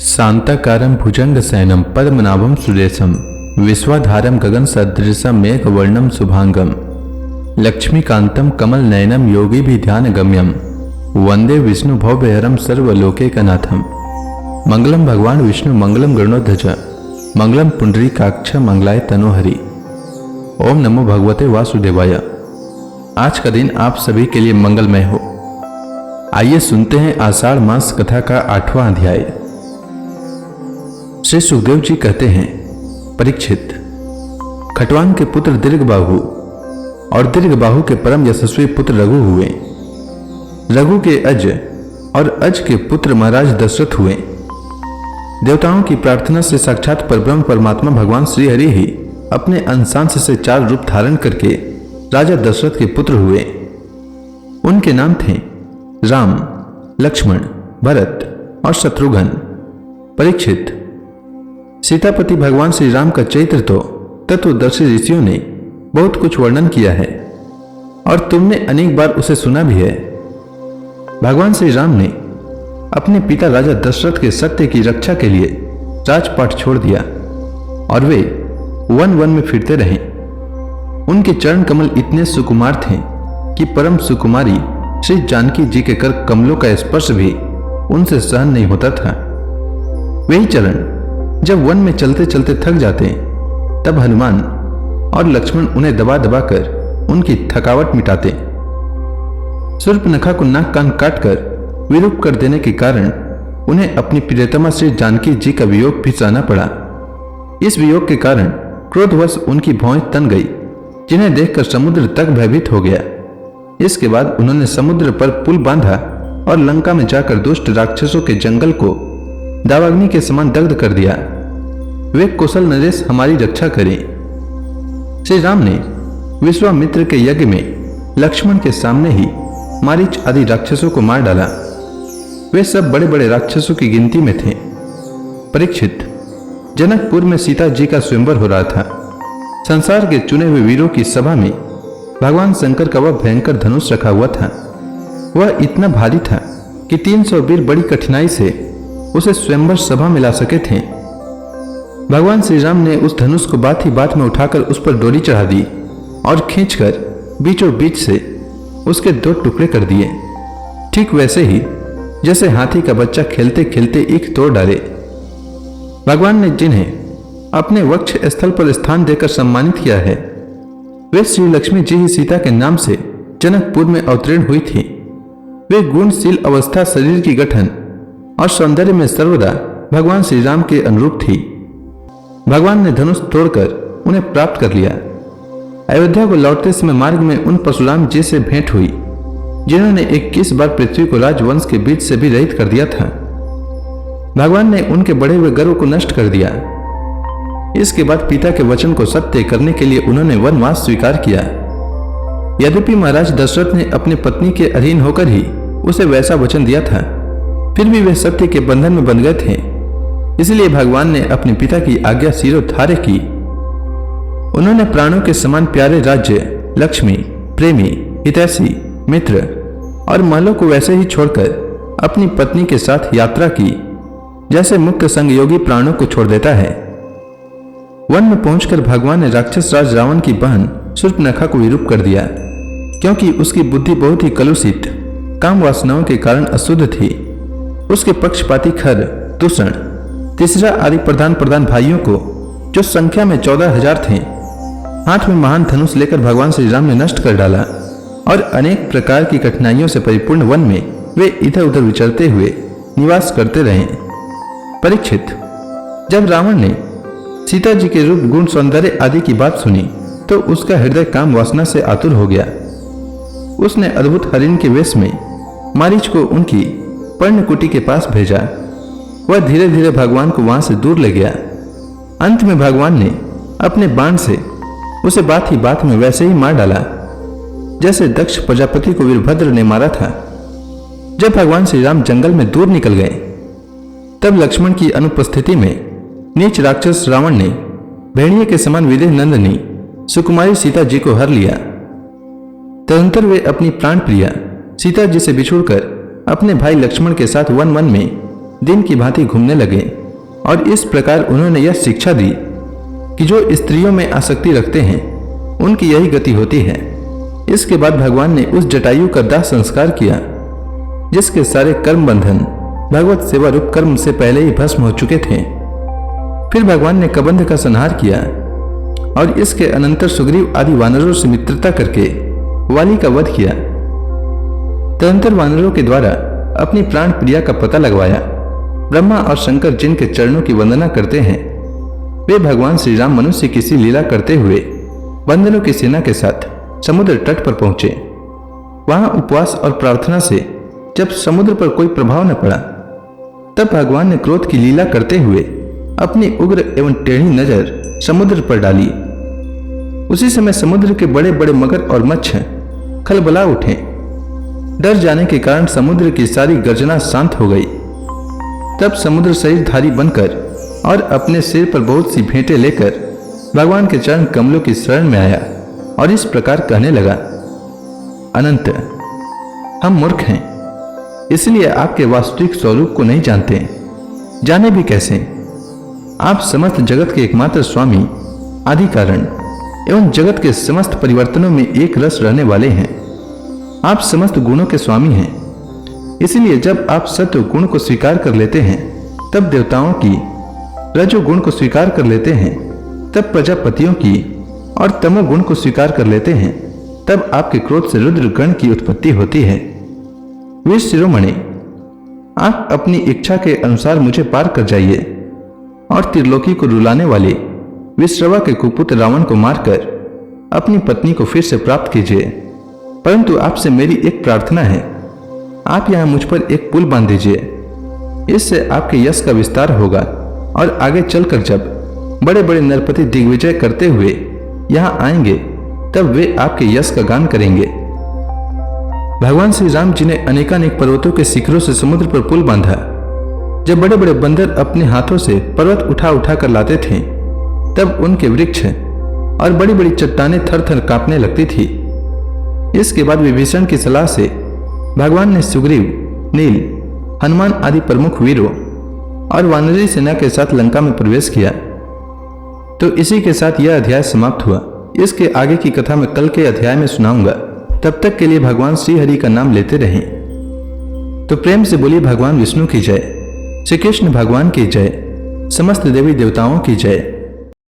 शांताकारं भुजंगशयनं पद्मनाभं सुरेशं विश्वाधारं गगनसदृशं मेघवर्णं शुभांगं लक्ष्मीकान्तं कमलनयनं योगिभिध्यानगम्यं वंदे विष्णुभवभयहरं सर्वलोकैकनाथं। मंगलम भगवान विष्णु मंगलम गरुड़ध्वज मंगलम पुंडरीकाक्ष मंगलाय तनोहरि। ओम नमो भगवते वासुदेवाय। आज का दिन आप सभी के लिए मंगलमय हो। आइए सुनते हैं आषाढ़ मास कथा का 8वां अध्याय। श्री सुखदेव जी कहते हैं, परीक्षित, खटवांग के पुत्र दीर्घबाहु और दीर्घबाहु के परम यशस्वी पुत्र रघु हुए। रघु के अज और अज के पुत्र महाराज दशरथ हुए। देवताओं की प्रार्थना से साक्षात परब्रह्म परमात्मा भगवान श्री हरि ही अपने अंशांश से 4 रूप धारण करके राजा दशरथ के पुत्र हुए। उनके नाम थे राम, लक्ष्मण, भरत और शत्रुघ्न। परीक्षित, सीतापति भगवान श्री राम का चरित्र तो तत्वदर्शी ऋषियों ने बहुत कुछ वर्णन किया है और तुमने अनेक बार उसे सुना भी है। भगवान श्री राम ने अपने पिता राजा दशरथ के सत्य की रक्षा के लिए राजपाट छोड़ दिया और वे वन वन में फिरते रहे। उनके चरण कमल इतने सुकुमार थे कि परम सुकुमारी श्री जानकी जी के कर कमलों का स्पर्श भी उनसे सहन नहीं होता था। वही चरण जब वन में चलते चलते थक जाते तब हनुमान और लक्ष्मण उन्हें दबा दबा कर उनकी थकावट मिटाते। शूर्पणखा को नाक कान काटकर विरूप कर देने के कारण उन्हें अपनी प्रियतमा श्री जानकी जी का वियोग भी सहना पड़ा। इस वियोग के कारण क्रोधवश उनकी भौहें तन गई, जिन्हें देखकर समुद्र तक भयभीत हो गया। इसके बाद उन्होंने समुद्र पर पुल बांधा और लंका में जाकर दुष्ट राक्षसों के जंगल को दावाग्नि के समान दग्ध कर दिया। वे कुशल नरेश हमारी रक्षा करें। श्री राम ने विश्वामित्र के यज्ञ में लक्ष्मण के सामने ही मारीच आदि राक्षसों को मार डाला। वे सब बड़े बड़े राक्षसों की गिनती में थे। परीक्षित, जनकपुर में सीता जी का स्वयंवर हो रहा था। संसार के चुने हुए वीरों की सभा में भगवान शंकर का वह भयंकर धनुष रखा हुआ था। वह इतना भारी था कि 300 वीर बड़ी कठिनाई से उसे स्वयंवर सभा में ला सके थे। भगवान श्री राम ने उस धनुष को बात ही बात में उठाकर उस पर डोरी चढ़ा दी और खींचकर बीचों बीच से उसके 2 टुकड़े कर दिए। ठीक वैसे ही जैसे हाथी का बच्चा खेलते खेलते एक तोड़ डाले। भगवान ने जिन्हें अपने वक्ष स्थल पर स्थान देकर सम्मानित किया है, वे श्री लक्ष्मी जी ही सीता के नाम से जनकपुर में अवतीर्ण हुई थी। वे गुणशील अवस्था, शरीर की गठन और सौंदर्य में सर्वदा भगवान श्री राम के अनुरूप थी। भगवान ने धनुष तोड़कर उन्हें प्राप्त कर लिया। अयोध्या को लौटते समय मार्ग में उन परशुराम जी से भेंट हुई, जिन्होंने 21 बार पृथ्वी को राजवंश के बीच से भी रहित कर दिया था। भगवान ने उनके बढ़े हुए गर्व को नष्ट कर दिया। इसके बाद पिता के वचन को सत्य करने के लिए उन्होंने वनवास स्वीकार किया। यद्यपि महाराज दशरथ ने अपनी पत्नी के अधीन होकर ही उसे वैसा वचन दिया था, फिर भी वे सत्य के बंधन में बंध गए थे। इसलिए भगवान ने अपने पिता की आज्ञा शिरोधार्य की। उन्होंने प्राणों के समान प्यारे राज्य, लक्ष्मी, प्रेमी, हितैषी, मित्र और महलों को वैसे ही छोड़कर अपनी पत्नी के साथ यात्रा की, जैसे मुक्त संग योगी प्राणों को छोड़ देता है। वन में पहुंचकर भगवान ने राक्षस राज रावण की बहन शूर्पणखा को विरूप कर दिया, क्योंकि उसकी बुद्धि बहुत ही कलुषित काम वासनाओं के कारण अशुद्ध थी। उसके पक्षपाती खर, दूषण, तीसरा आदि प्रधान भाइयों को, जो संख्या में 14,000 थे, हाथ में महान धनुष लेकर भगवान श्री राम ने नष्ट कर डाला और अनेक प्रकार की कठिनाइयों से परिपूर्ण वन में वे इधर उधर विचरते हुए निवास करते रहे। परीक्षित, जब रावण ने सीता जी के रूप, गुण, सौंदर्य आदि की बात सुनी तो उसका हृदय काम वासना से आतुर हो गया। उसने अद्भुत हरिण के वेश में मारीच को उनकी पर्णकुटी के पास भेजा। वह धीरे धीरे भगवान को वहां से दूर ले गया। अंत में भगवान ने अपने बाण से उसे बात ही बात में वैसे ही मार डाला, जैसे दक्ष प्रजापति को वीरभद्र ने मारा था। जब भगवान श्री राम जंगल में दूर निकल गए, तब लक्ष्मण की अनुपस्थिति में नीच राक्षस रावण ने भेड़िए के समान विदेह नंदनी सुकुमारी सीता जी को हर लिया। तदंतर वे अपनी प्राण प्रिया सीता जी से बिछुड़कर अपने भाई लक्ष्मण के साथ वन वन में दिन की भांति घूमने लगे और इस प्रकार उन्होंने यह शिक्षा दी कि जो स्त्रियों में आसक्ति रखते हैं उनकी यही गति होती है। इसके बाद भगवान ने उस जटायु का दाह संस्कार किया जिसके सारे कर्म बंधन भगवत सेवा रूप कर्म से पहले ही भस्म हो चुके थे। फिर भगवान ने कबंध का संहार किया और इसके अनंतर सुग्रीव आदि वानरों से मित्रता करके वाली का वध किया। तदंतर वानरों के द्वारा अपनी प्राण प्रिया का पता लगवाया। ब्रह्मा और शंकर जिनके चरणों की वंदना करते हैं वे भगवान श्री राम मनुष्य की सी लीला करते हुए बंदरों की सेना के साथ समुद्र तट पर पहुंचे। वहां उपवास और प्रार्थना से जब समुद्र पर कोई प्रभाव न पड़ा तब भगवान ने क्रोध की लीला करते हुए अपनी उग्र एवं टेढ़ी नजर समुद्र पर डाली। उसी समय समुद्र के बड़े बड़े मगर और मत्स्य खलबला उठे। डर जाने के कारण समुद्र की सारी गर्जना शांत हो गई। तब समुद्र शरीरधारी बनकर और अपने सिर पर बहुत सी भेंटें लेकर भगवान के चरण कमलों की शरण में आया और इस प्रकार कहने लगा, अनंत, हम मूर्ख हैं, इसलिए आपके वास्तविक स्वरूप को नहीं जानते। जाने भी कैसे? आप समस्त जगत के एकमात्र स्वामी, आदि कारण एवं जगत के समस्त परिवर्तनों में एक रस रहने वाले हैं। आप समस्त गुणों के स्वामी हैं। इसलिए जब आप सत्व गुण को स्वीकार कर लेते हैं तब देवताओं की, रजोगुण को स्वीकार कर लेते हैं तब प्रजापतियों की और तमोगुण को स्वीकार कर लेते हैं तब आपके क्रोध से रुद्र गण की उत्पत्ति होती है। वीर शिरोमणि, आप अपनी इच्छा के अनुसार मुझे पार कर जाइए और त्रिलोकी को रुलाने वाले विश्रवा के कुपुत्र रावण को मारकर अपनी पत्नी को फिर से प्राप्त कीजिए। परंतु आपसे मेरी एक प्रार्थना है, आप यहाँ मुझ पर एक पुल बांध दीजिए। इससे आपके यश का विस्तार होगा और आगे चलकर जब बड़े बड़े नरपति दिग्विजय करते हुए यहाँ आएंगे तब वे आपके यश का गान करेंगे। भगवान श्री राम जी ने अनेकानेक पर्वतों के शिखरों से समुद्र पर पुल बांधा। जब बड़े बड़े बंदर अपने हाथों से पर्वत उठा उठा कर लाते थे तब उनके वृक्ष और बड़ी बड़ी चट्टानें थर थर कांपने लगती थी। इसके बाद विभीषण की सलाह से भगवान ने सुग्रीव, नील, हनुमान आदि प्रमुख वीरों और वानरी सेना के साथ लंका में प्रवेश किया। तो इसी के साथ यह अध्याय समाप्त हुआ। इसके आगे की कथा मैं कल के अध्याय में सुनाऊंगा। तब तक के लिए भगवान श्री हरि का नाम लेते रहें। तो प्रेम से बोलिए भगवान विष्णु की जय, श्री कृष्ण भगवान की जय, समस्त देवी देवताओं की जय।